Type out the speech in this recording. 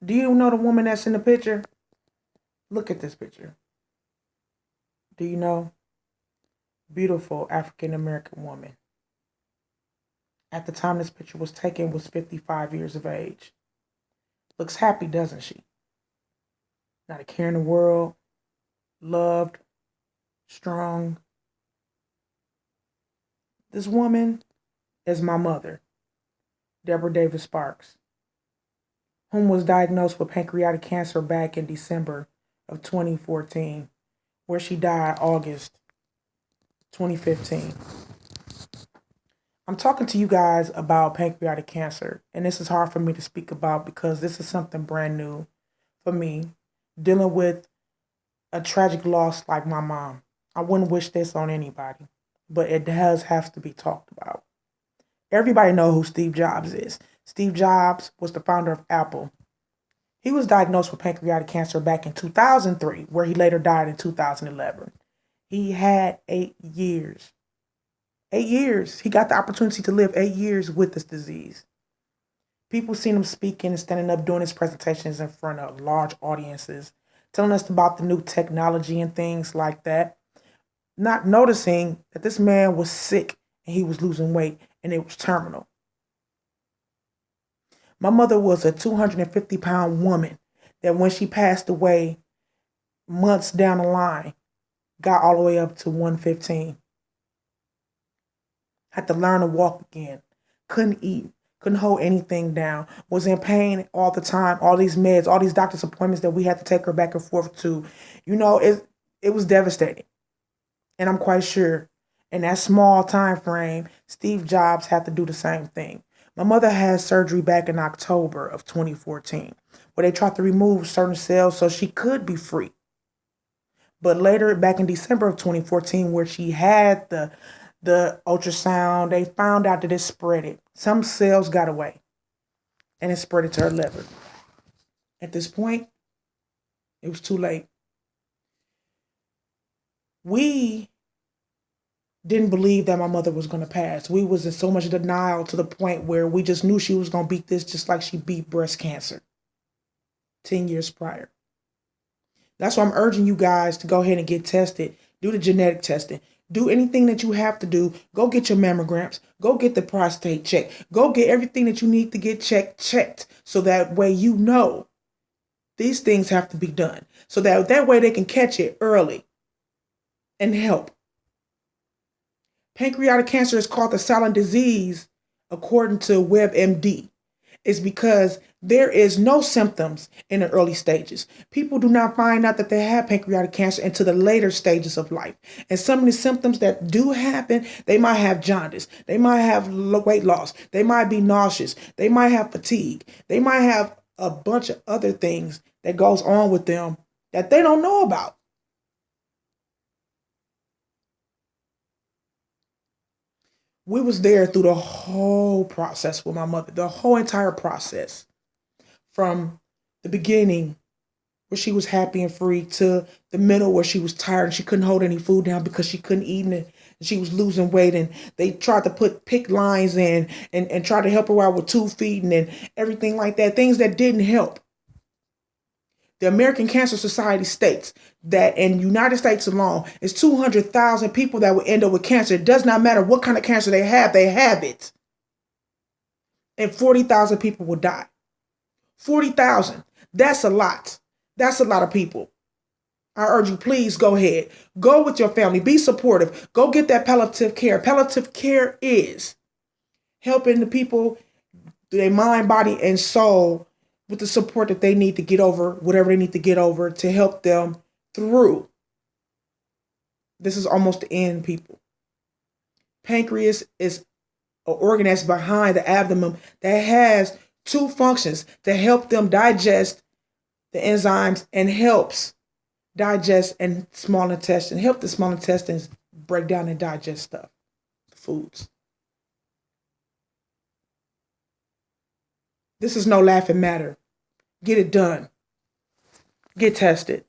Do you know the woman that's in the picture? Look at this picture. Do you know? Beautiful African American woman. At the time this picture was taken was 55 years of age. Looks happy, doesn't she? Not a care in the world, loved, strong. This woman is my mother, Deborah Davis Sparks, whom was diagnosed with pancreatic cancer back in December of 2014, where she died August 2015. I'm talking to you guys about pancreatic cancer, and this is hard for me to speak about because this is something brand new for me, dealing with a tragic loss like my mom. I wouldn't wish this on anybody, but it does have to be talked about. Everybody know who Steve Jobs is. Steve Jobs was the founder of Apple. He was diagnosed with pancreatic cancer back in 2003, where he later died in 2011. He had 8 years. 8 years. He got the opportunity to live 8 years with this disease. People seen him speaking and standing up doing his presentations in front of large audiences, telling us about the new technology and things like that, not noticing that this man was sick and he was losing weight and it was terminal. My mother was a 250-pound woman that when she passed away months down the line, got all the way up to 115. Had to learn to walk again. Couldn't eat. Couldn't hold anything down. Was in pain all the time. All these meds, all these doctor's appointments that we had to take her back and forth to. It was devastating. And I'm quite sure in that small time frame, Steve Jobs had to do the same thing. My mother had surgery back in October of 2014, where they tried to remove certain cells so she could be free. But later, back in December of 2014, where she had the ultrasound, they found out that it spread it. Some cells got away and it spread it to her liver. At this point, it was too late. We didn't believe that my mother was going to pass. We was in so much denial to the point where we just knew she was going to beat this just like she beat breast cancer 10 years prior. That's why I'm urging you guys to go ahead and get tested. Do the genetic testing. Do anything that you have to do. Go get your mammograms. Go get the prostate checked. Go get everything that you need to get checked. So that way you know these things have to be done. So that way they can catch it early and help. Pancreatic cancer is called the silent disease according to WebMD. It's because there is no symptoms in the early stages. People do not find out that they have pancreatic cancer until the later stages of life. And some of the symptoms that do happen, they might have jaundice. They might have weight loss. They might be nauseous. They might have fatigue. They might have a bunch of other things that goes on with them that they don't know about. We was there through the whole process with my mother, the whole entire process from the beginning where she was happy and free to the middle where she was tired and she couldn't hold any food down because she couldn't eat and she was losing weight and they tried to put pick lines in and try to help her out with tube feeding and everything like that, things that didn't help. The American Cancer Society states that in the United States alone, it's 200,000 people that will end up with cancer. It does not matter what kind of cancer they have it. And 40,000 people will die. 40,000. That's a lot. That's a lot of people. I urge you, please go ahead. Go with your family. Be supportive. Go get that palliative care. Palliative care is helping the people, their mind, body, and soul with the support that they need to get over whatever they need to get over to help them through. This is almost the end, people. Pancreas is an organ that's behind the abdomen that has two functions to help them digest the enzymes and helps digest and small intestine, help the small intestines break down and digest stuff, foods. This is no laughing matter. Get it done. Get tested.